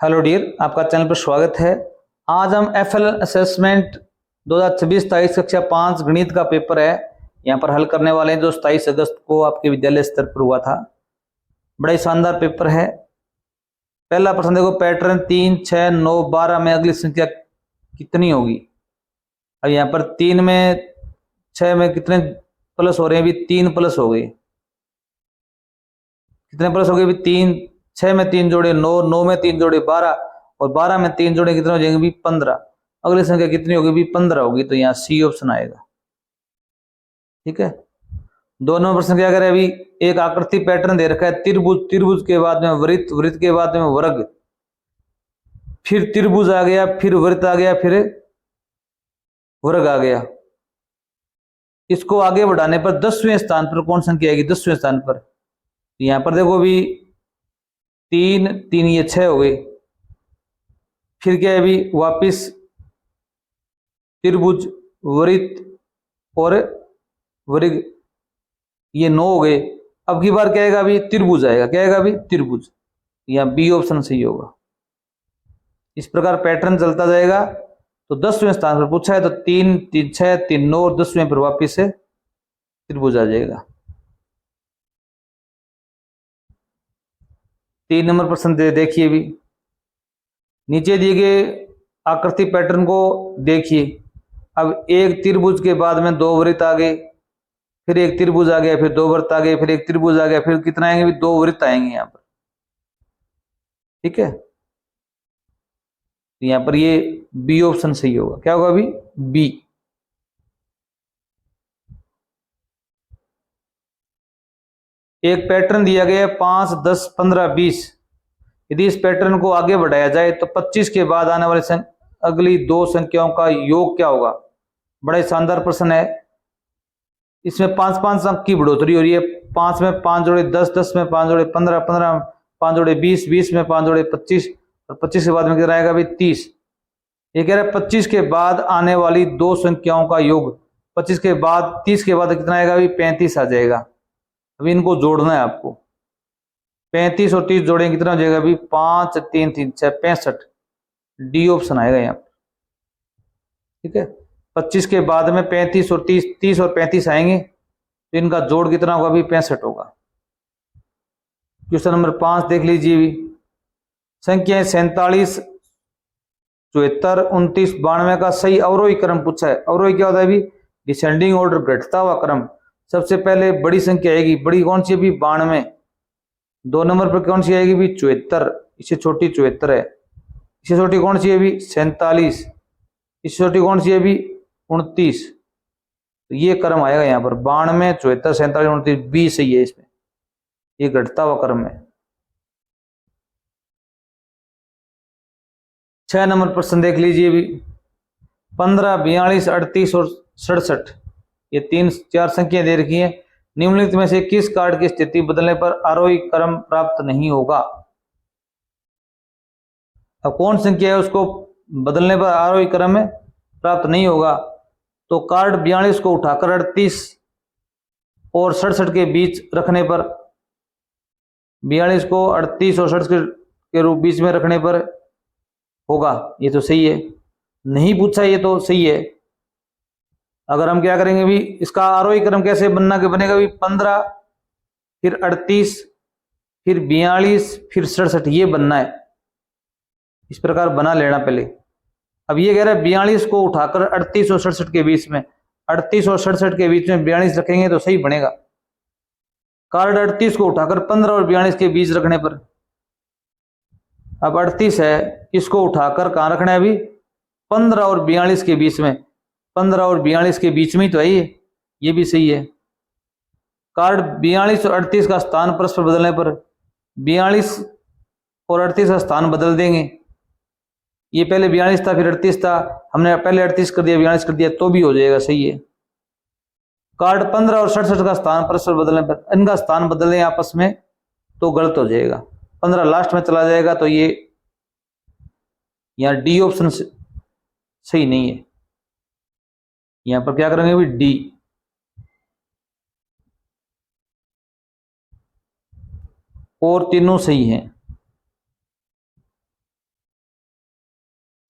Hello dear, आपका channel पर स्वागत है। आज हम एफएल असेसमेंट 2026 27 कक्षा 5 गणित का पेपर है यहाँ पर हल करने वाले हैं, जो 27 अगस्त को आपके विद्यालय स्तर पर हुआ था। बड़ा ही शानदार पेपर है। पहला प्रश्न देखो, पैटर्न 3, 6, 9, 12 में अगली संख्या कितनी होगी। अब यहाँ पर 3 में 6 में कितने प्लस हो रहे हैं? अभी 3 प्लस हो गए। कितने प्लस हो गए? अभी 3, 6 में 3 जोड़े 9, 9 में 3 जोड़े 12 और 12 में 3 जोड़े कितने हो जाएंगे? भी 15। अगली संख्या कितनी होगी? भी 15 होगी। तो यहाँ सी ऑप्शन आएगा। ठीक है। दोनों प्रश्न क्या करें? अभी एक आकृति पैटर्न दे रखा है, त्रिभुज, त्रिभुज के बाद में वृत्त, वृत्त के बाद में वर्ग, फिर त्रिभुज आ गया, फिर वृत्त आ गया, फिर वर्ग आ गया। इसको आगे बढ़ाने पर 10वें स्थान पर कौन संख्या आएगी? 10वें स्थान पर यहां पर देखो, अभी 3 3 ये 6 हो गए। फिर क्या है? अभी वापिस त्रिभुज, वृत्त और वर्ग, ये 9 हो गए। अब की बार क्या आएगा? अभी त्रिभुज आएगा। क्या आएगा? अभी त्रिभुज। यहाँ बी ऑप्शन सही होगा। इस प्रकार पैटर्न चलता जाएगा। तो 10वें स्थान पर पूछा है तो 3 3 6 3 9 और 10वें पर वापिस से त्रिभुज आ जाएगा। 3 नंबर प्रश्न देखिए। भी नीचे दिए गए आकृति पैटर्न को देखिए। अब एक त्रिभुज के बाद में 2 वृत्त आ गए, फिर एक त्रिभुज आ गया, फिर 2 वृत्त आ गए, फिर एक त्रिभुज आ गया, फिर कितना आएंगे? भी 2 वृत्त आएंगे यहाँ पर। ठीक है। यहाँ पर ये बी ऑप्शन सही होगा। क्या होगा? अभी बी। एक पैटर्न दिया गया है 5, 10, 15, 20। यदि इस पैटर्न को आगे बढ़ाया जाए तो 25 के बाद आने वाले अगली 2 संख्याओं का योग क्या होगा? बड़ा ही शानदार प्रश्न है। इसमें 5 5 अंक की बढ़ोतरी हो रही है। 5 में 5 जोड़े 10, 10 में 5 जोड़े 15, 15 में 5 जोड़े 20, 20 में 5 जोड़े 25 और 25 के बाद में कितना आएगा? अभी 30। ये कह रहा है 25 के बाद आने वाली 2 संख्याओं का योग। 25 के बाद 30 के बाद कितना आएगा? अभी 35 आ जाएगा। अभी इनको जोड़ना है आपको। 35 और 30 जोड़ेंगे कितना हो जाएगा? अभी 5 3 3 6 65। डी ऑप्शन आएगा यहाँ पर। ठीक है। 25 के बाद में 35 और 30, 30 और 35 आएंगे तो इनका जोड़ कितना होगा? अभी 65 होगा। क्वेश्चन नंबर 5 देख लीजिए। संख्या 47, 74, 29, 92 का सही अवरोही क्रम पूछा है। अवरोही क्या होता है? अभी डिसेंडिंग ऑर्डर, घटता हुआ क्रम। सबसे पहले बड़ी संख्या आएगी। बड़ी कौन सी? अभी 92। 2 नंबर पर कौन सी आएगी? भी 74। इससे छोटी 74 है। इससे छोटी कौन सी है? भी 47। इससे छोटी कौन सी है? भी 29। तो ये क्रम आएगा यहाँ पर 92, 74, 47, 29। 20 सही है इसमें। ये घटता हुआ क्रम है। 6 नंबर प्रश्न देख लीजिए। भी 15, 42, 38 और 67, ये 3 4 संख्या दे रखी है। निम्नलिखित में से किस कार्ड की स्थिति बदलने पर आरोही क्रम प्राप्त नहीं होगा? अब कौन संख्या है उसको बदलने पर आरोही क्रम में प्राप्त नहीं होगा? तो कार्ड 42 को उठाकर 38 और 67 के बीच रखने पर, 42 को 38 और 67 के रूप बीच में रखने पर होगा। ये तो सही है। नहीं पूछा, ये तो सही है। अगर हम क्या करेंगे? भी इसका आरोही क्रम कैसे बनना के बनेगा? भी 15, फिर 38, फिर 42, फिर 67, ये बनना है। इस प्रकार बना लेना पहले। अब ये कह रहा है 42 को उठाकर 38 और 67 के बीच में, 38 और 67 के बीच में 42 रखेंगे तो सही बनेगा। कार्ड 38 को उठाकर 15 और 42 के बीच रखने पर, अब 38 है, इसको उठाकर कहां रखना है? अभी 15 और 42 के बीच में। 15 और 42 के बीच में ही तो है ये भी सही है। कार्ड 42 और 38 का स्थान परस्पर बदलने पर 42 और 38 का स्थान बदल देंगे। ये पहले 42 था, फिर 38 था, हमने पहले 38 कर दिया, 42 कर दिया, तो भी हो जाएगा। सही है। कार्ड 15 और 67 का स्थान परस्पर बदलने पर, इनका स्थान बदल दें आपस में तो गलत हो जाएगा। 15 लास्ट में चला जाएगा तो ये यहाँ डी ऑप्शन सही नहीं है। यहां पर क्या करेंगे? भी डी। और तीनों सही हैं।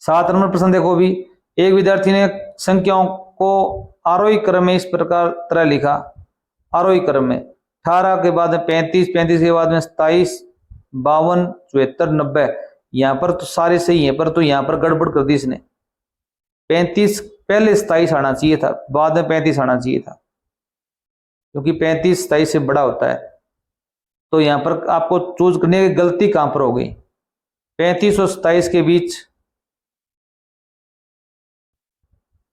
7 नंबर प्रश्न देखो भी, एक विद्यार्थी ने संख्याओं को आरोही क्रम में इस प्रकार तरह लिखा, आरोही क्रम में 18 के बाद में 35, 35 के बाद में 27, 52, 74, 90। यहाँ पर तो सारे सही हैं, पर तो यहाँ पर गड़बड़ कर दी इसने। 35 पहले 27 आना चाहिए था, बाद में 35 आना चाहिए था, क्योंकि 35 27 से बड़ा होता है। तो यहाँ पर आपको चूज करने की गलती कहां पर हो गई? 35 और 27 के बीच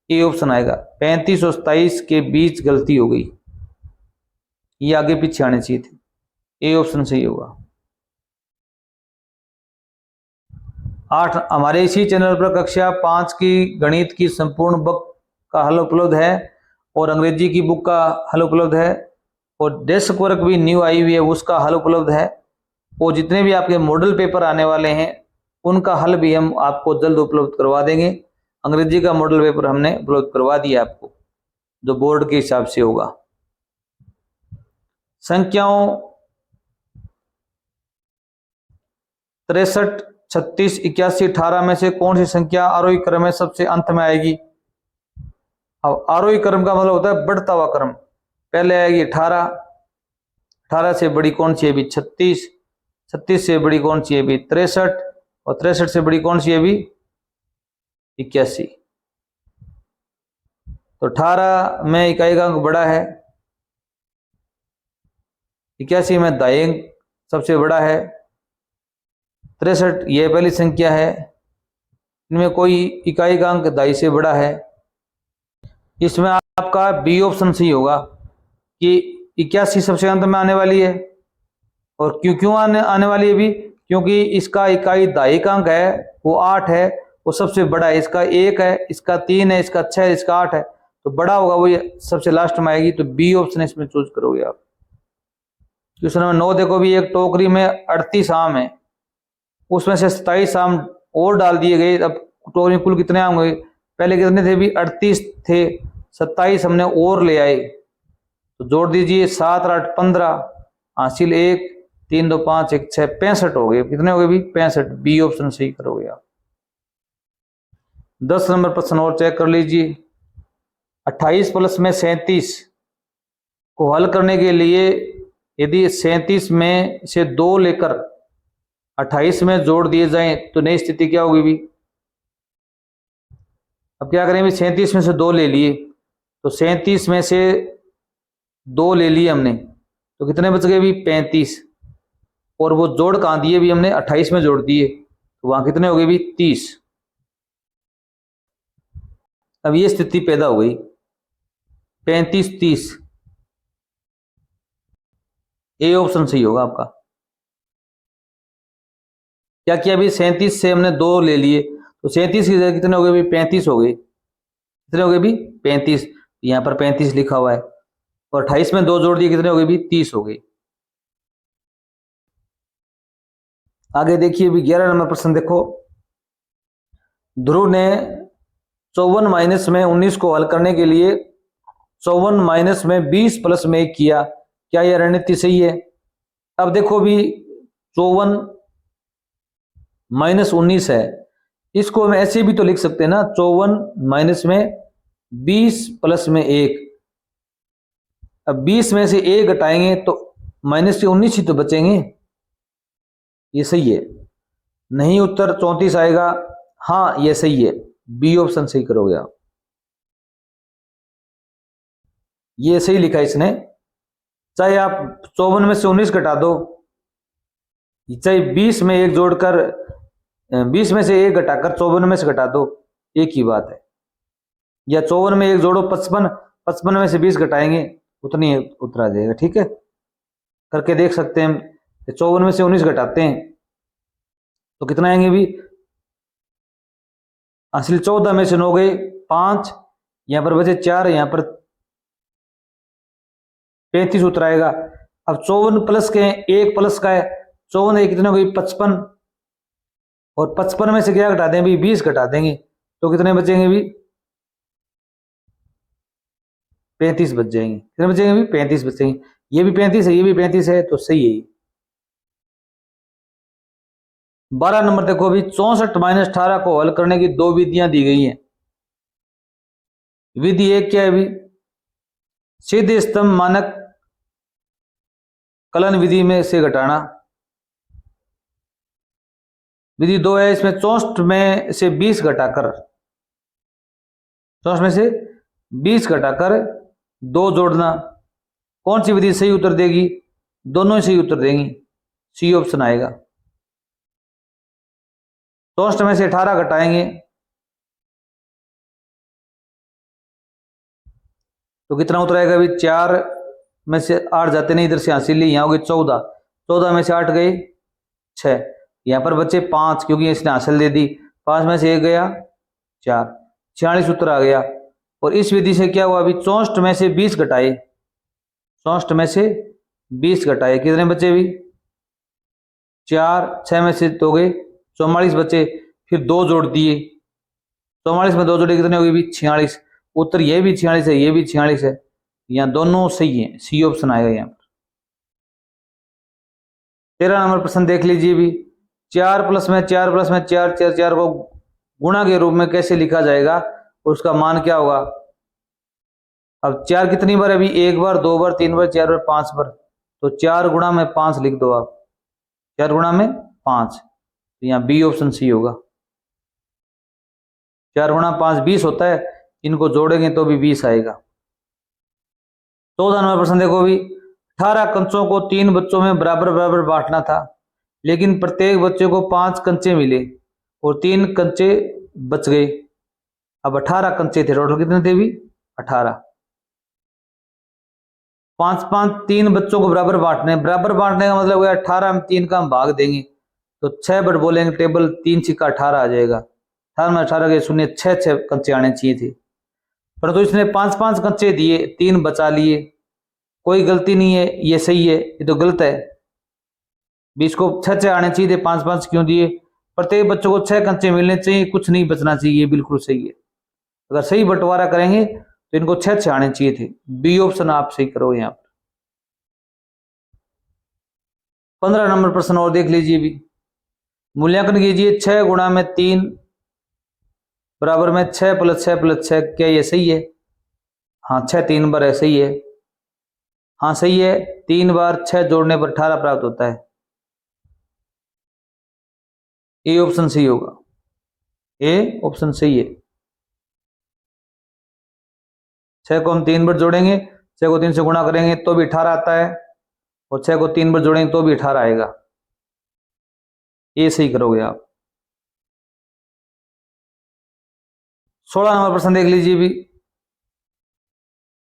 ये ऑप्शन आएगा, 35 और 27 के बीच गलती हो गई, ये आगे पीछे आने चाहिए थे, ये ऑप्शन सही होगा। 8, हमारे इसी चैनल पर कक्षा 5 की गणित की संपूर्ण बुक का हल उपलब्ध है और अंग्रेजी की बुक का हल उपलब्ध है और डेस्क वर्क भी न्यू आई हुई है, उसका हल उपलब्ध है। और जितने भी आपके मॉडल पेपर आने वाले हैं उनका हल भी हम आपको जल्द उपलब्ध करवा देंगे। अंग्रेजी का मॉडल पेपर हमने उपलब्ध करवा दिया आपको, जो बोर्ड के हिसाब से होगा। संख्याओं 63, 36, 81, 18 में से कौन सी संख्या आरोही क्रम में सबसे अंत में आएगी? अब आरोही क्रम का मतलब होता है बढ़ता हुआ क्रम। पहले आएगी 18, 18 से बड़ी कौन सी है भी 36, 36 से बड़ी कौन सी है भी 63 और 63 से बड़ी कौन सी है भी 81। तो 18 में इकाई का अंक बड़ा है, 81 में दाई अंक सबसे बड़ा है, 63 ये पहली संख्या है, इनमें कोई इकाई का अंक दाई से बड़ा है। इसमें आपका बी ऑप्शन सही होगा कि 81 सबसे अंत में आने वाली है। और क्यों आने वाली है भी? क्योंकि इसका इकाई दाई का अंक है वो 8 है, वो सबसे बड़ा है, इसका 1 है, इसका 3 है, इसका 6 है, इसका 8 है, तो बड़ा होगा वो सबसे लास्ट में आएगी। तो बी ऑप्शन इसमें चूज करोगे आप। क्वेश्चन नंबर 9 देखो भी, एक टोकरी में 38 आम है, उसमें से 27 आम और डाल दिए गए। अब टोकरी में कुल कितने आम हुए? पहले कितने थे भी? 38 थे, 27 हमने और ले आए, तो जोड़ दीजिए 7 और 8 15, हासिल 1, 3 2 5 1 6 65 हो गए। कितने हो गए भी? 65। बी ऑप्शन सही करोगे आप। 10 नंबर प्रश्न और चेक कर लीजिए। 28 प्लस में 37 को हल करने के लिए यदि 37 में से 2 लेकर 28 में जोड़ दिए जाएं तो नई स्थिति क्या होगी भी? अब क्या करें भी? 37 में से 2 ले लिए, तो 37 में से 2 ले लिए हमने, तो कितने बच गए भी? 35। और वो जोड़ कहां दिए भी? हमने 28 में जोड़ दिए, तो वहां कितने हो गए भी? 30। अब ये स्थिति पैदा हो गई 35 30, ए ऑप्शन सही होगा आपका। क्या किया अभी? 37 से हमने 2 ले लिए, तो 37 की जगह कितने हो गए भी? 35 हो गए। कितने हो गए भी? 35। यहां पर 35 लिखा हुआ है, और 28 में 2 जोड़ दिए, कितने हो गए भी? 30 हो गए। आगे देखिए भी 11 नंबर प्रश्न देखो। ध्रुव ने 54 माइनस में 19 को हल करने के लिए 54 माइनस में 20 प्लस में 1 किया, क्या यह रणनीति सही है? अब देखो भी 54 माइनस 19 है, इसको हम ऐसे भी तो लिख सकते हैं ना, 54 माइनस में 20 प्लस में 1। अब 20 में से 1 घटाएंगे तो माइनस के 19 ही तो बचेंगे, ये सही है। नहीं, उत्तर 34 आएगा। हाँ ये सही है, बी ऑप्शन सही करोगे आप। ये सही लिखा इसने, चाहे आप 54 में से 19 घटा दो, चाहे 20 में 1 जोड़कर 20 में से 1 घटाकर 54 में से घटा दो, एक ही बात है। या 54 में 1 जोड़ो 55, 55 में से 20 घटाएंगे, उतनी उत्तर आ जाएगा। ठीक है, करके देख सकते हैं हम। 54 में से 19 घटाते हैं तो कितना आएंगे भी? हासिल 14 में से 9 गए 5, यहां पर बचे 4, यहां पर 35 उत्तर आएगा। अब 54 प्लस के 1 प्लस का है, 54 कितने हो गई? 55, और 55 में से क्या घटा दें भी? 20 घटा देंगे, तो कितने बचेंगे भी? 35 बच जाएंगे। कितने बचेंगे भी? 35 बचेंगे। ये भी 35 है, ये भी 35 है, तो सही है। 12 नंबर देखो अभी 64 माइनस 18 को हल करने की दो विधियां दी गई हैं। विधि एक क्या है अभी, सीधे स्तंभ मानक कलन विधि में से घटाना। विधि दो है, इसमें 64 में से 20 घटाकर 64 में से 20 घटाकर 2 जोड़ना। कौन सी विधि सही उत्तर देगी? दोनों ही सही उत्तर देंगी, सी ऑप्शन आएगा। 64 में से 18 घटाएंगे तो कितना उत्तर आएगा अभी? 4 में से 8 जाते नहीं, इधर से हासिल ली, यहां हो गई 14, 14 में से 8 गए 6, यहां पर बचे 5 क्योंकि इसने हासिल दे दी, 5 में से 1 गया 4, 46 उत्तर आ गया। और इस विधि से क्या हुआ अभी? 64 में से 20 घटाए, 64 में से 20 घटाए, कितने बचे अभी? 4, 6 में से 2 गए 44 बचे, फिर 2 जोड़ दिए, 44 में 2 जोड़े कितने हो गए अभी? 46। उत्तर ये भी 46 है, ये भी 46 है, यहाँ दोनों सही है, सी ऑप्शन आएगा यहाँ पर। 13 नंबर प्रश्न देख लीजिए भी, 4 प्लस में 4 प्लस में 4 4 4 को गुणा के रूप में कैसे लिखा जाएगा, उसका मान क्या होगा? अब 4 कितनी बार अभी? 1 बार, 2 बार, 3 बार, 4 बार, 5 बार, तो 4 गुणा में 5 लिख दो आप, 4 गुणा में 5, तो यहाँ बी ऑप्शन सी होगा। 4 गुणा 5 20 होता है, इनको जोड़ेंगे तो भी 20 आएगा। 14 नंबर प्रश्न देखो भी, 18 कंचों को 3 बच्चों में बराबर बराबर बांटना था, लेकिन प्रत्येक बच्चे को 5 कंचे मिले और 3 कंचे बच गए। अब 18 कंचे थे, टोटल कितने थे भी? 18। 5 5 3 बच्चों को बराबर बांटने, बराबर बांटने का मतलब 18 में 3 का हम भाग देंगे तो 6 बट बोलेंगे, टेबल 3 छिक्का 18 आ जाएगा। 18 में 18 के शून्य, 6 कंचे आने चाहिए थे, परंतु इसने 5 5 कंचे दिए, 3 बचा लिए, कोई गलती नहीं है, ये सही है, ये तो गलत है। 20 को 6 आने चाहिए थे, 5 5 क्यों दिए? प्रत्येक बच्चों को 6 कंचे मिलने चाहिए, कुछ नहीं बचना चाहिए, ये बिल्कुल सही है। अगर सही बंटवारा करेंगे तो इनको 6 आने चाहिए थे, बी ऑप्शन आप सही करो। यहाँ पर 15 नंबर प्रश्न और देख लीजिए भी, मूल्यांकन कीजिए 6 गुणा में 3 बराबर में 6 प्लस 6 प्लस 6, क्या ये सही है? हाँ, 6 3 बार है, सही है, हाँ सही है, 3 बार 6 जोड़ने पर 18 प्राप्त होता है, ए ऑप्शन सही होगा, ए ऑप्शन सही है। 6 को हम 3 बार जोड़ेंगे, 6 को 3 से गुणा करेंगे तो भी 18 आता है, और 6 को 3 बार जोड़ेंगे तो भी 18 आएगा, ये सही करोगे आप। 16 नंबर प्रश्न देख लीजिए भी,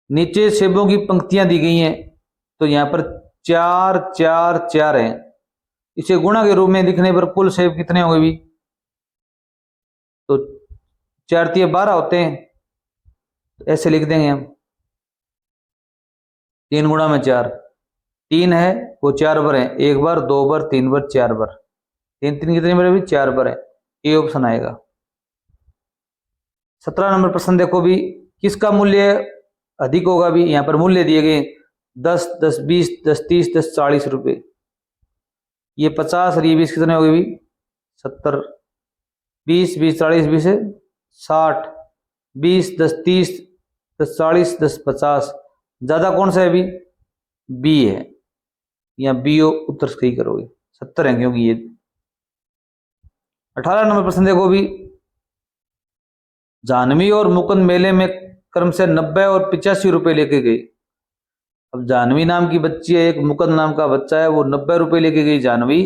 नीचे सेबों की पंक्तियां दी गई हैं, तो यहां पर 4 4 4 है, इसे गुणा के रूप में लिखने पर कुल सेब कितने होंगे भी? तो 4 3 12 होते हैं, तो ऐसे लिख देंगे हम, 3 गुणा में 4, 3 है वो 4 बार है, 1 बार 2 बार 3 बार 4 बार, 3 3 कितनी बार भी? 4 बार है, ए ऑप्शन आएगा। 17 नंबर प्रश्न देखो भी, किसका मूल्य अधिक होगा भी? यहाँ पर मूल्य दिए गए 10 10 20 10 30 10 40 रुपए, ये 50 और ये 20 कितने हो गए भी? 70, 20 20 40 20 60, 20 10 30 10 40 10 50, ज्यादा कौन सा है अभी? बी है, यहाँ बी उत्तर सही करोगे, 70 है क्योंकि ये। 18 नंबर प्रश्न देखो भी, जानवी और मुकुंद मेले में क्रम से 90 और 85 रुपए लेके गई। अब जानवी नाम की बच्ची है, एक मुकुंद नाम का बच्चा है, वो 90 रुपए लेके गई जानवी,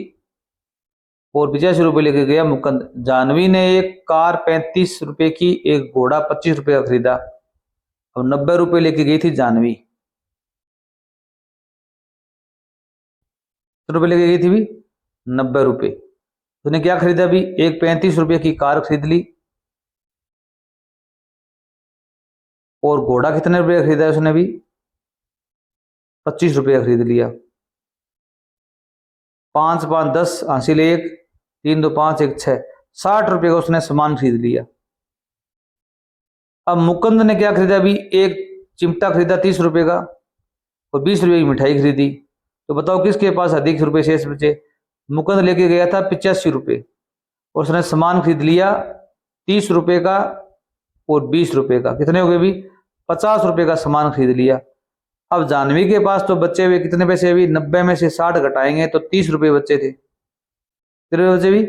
और 85 रुपए लेके गया मुकुंद। जानवी ने एक कार 35 रुपए की, एक घोड़ा 25 रुपए का खरीदा, अब 90 रुपए लेके गई थी जानवी, रुपए लेके गई थी भी 90 रुपए, उसने क्या खरीदा भी? एक 35 रुपए की कार खरीद ली, और घोड़ा कितने रुपए का खरीदा उसने भी? 25 रुपए का खरीद लिया। 5 5 10 हासिल 1, 3 2 5 1 6, 60 रुपए का उसने सामान खरीद लिया। अब मुकुंद ने क्या खरीदा भी? एक चिमटा खरीदा 30 रुपए का, और 20 रुपए की मिठाई खरीदी, तो बताओ किसके पास अधिक रुपए शेष बचे? मुकुंद लेके गया था 85 रुपये और उसने सामान खरीद लिया 30 रुपये का और 20 रुपये का, कितने हो गए भी 50 रुपये का सामान खरीद लिया। अब जानवी के पास तो बचे हुए कितने पैसे, भी 90 में से 60 घटाएंगे तो 30 रुपये बचे थे, कितने बचे भी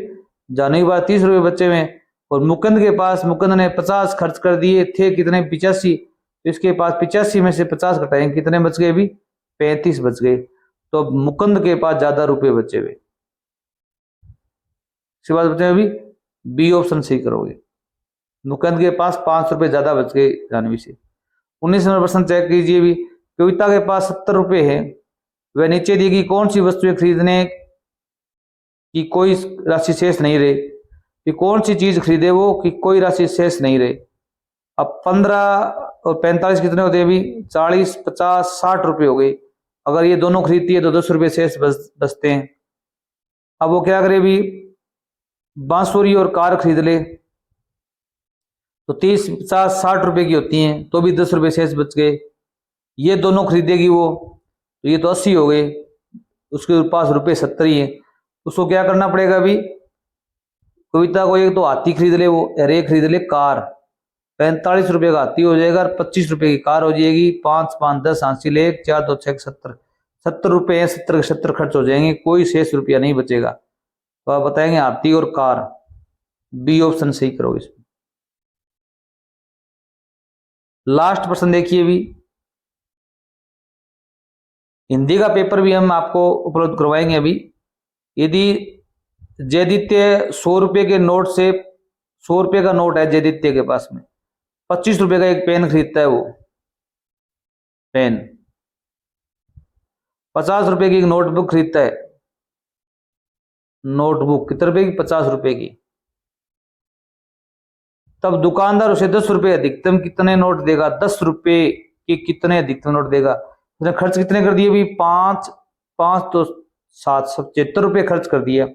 जानवी के पास 30 रुपये बचे हुए, और मुकुंद के पास, मुकुंद ने 50 खर्च कर दिए थे, कितने 85, तो इसके पास 85 में से 50 घटाएंगे कितने बच गए भी 35 बच गए। तो मुकुंद के पास ज्यादा रुपए बचे हुए, इसके बाद बचे भी बी ऑप्शन सही करोगे। मुकुंद के पास 5 रुपए ज्यादा बच गए जानवी से। 19 नंबर प्रश्न चेक कीजिए भी, कविता के पास 70 रुपए है, वह नीचे दी गई कौन सी वस्तुएं खरीदने की कोई राशि शेष नहीं रहे, कि कौन सी चीज खरीदे वो कि कोई राशि शेष नहीं रहे। अब 15 और 45 कितने होते हैं भी 40, 50, 60 रुपए हो गए। अगर ये दोनों खरीदती है तो 10 रुपए शेष बचते हैं। अब वो क्या करे भी बांसुरी और कार खरीद ले तो 30, 50, 60 रुपए की होती हैं, तो भी 10 रुपए शेष बच गए। ये दोनों खरीदेगी वो, तो ये तो 80 हो गए, उसके पास रुपए 70 ही है। उसको क्या करना पड़ेगा भी, कविता को एक तो हाथी खरीद ले वो, और एक खरीद ले कार, 45 रुपए का हाथी हो जाएगा और 25 रुपए की कार हो जाएगी। 5, 5, 10 हासिल 1, 4, 2, 6, 70, 70 रुपए हैं, 70 के 70 खर्च हो जाएंगे, कोई शेष रुपया नहीं बचेगा। तो आप बताएंगे हाथी और कार, बी ऑप्शन सही करो इसमें। लास्ट प्रश्न देखिए भी, हिंदी का पेपर भी हम आपको उपलब्ध करवाएंगे अभी। यदि जयदित्य 100 रुपए के नोट से, 100 रुपए का नोट है जयदित्य के पास में, 25 रुपए का एक पेन खरीदता है वो पेन, 50 रुपए की एक नोटबुक खरीदता है, नोटबुक कितने रुपए की 50 रुपए की। तब दुकानदार उसे 10 रुपए अधिकतम कितने नोट देगा, 10 रुपए के कितने अधिकतम नोट देगा। उसने खर्च कितने कर दिए भी 5, 5 तो 7, 75 रुपए खर्च कर दिया।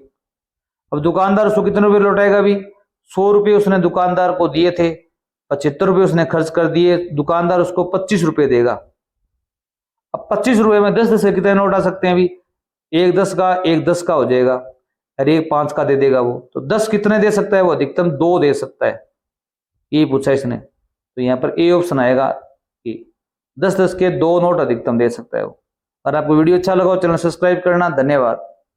अब दुकानदार उसको कितने रुपए लौटाएगा भी 100 रुपए उसने दुकानदार को दिए थे, 75 रुपए उसने खर्च कर दिए, दुकानदार उसको 25 रुपए देगा। अब 25 रुपए में 10 10 के कितने नोट आ सकते हैं भी, एक 10 का, एक 10 का हो जाएगा और एक 5 का दे देगा वो। तो 10 कितने दे सकता है वो, अधिकतम 2 दे सकता है, ये पूछा इसने। तो यहाँ पर ए ऑप्शन आएगा कि 10 10 के 2 नोट अधिकतम दे सकता है वो। अगर आपको वीडियो अच्छा लगा हो चैनल सब्सक्राइब करना। धन्यवाद।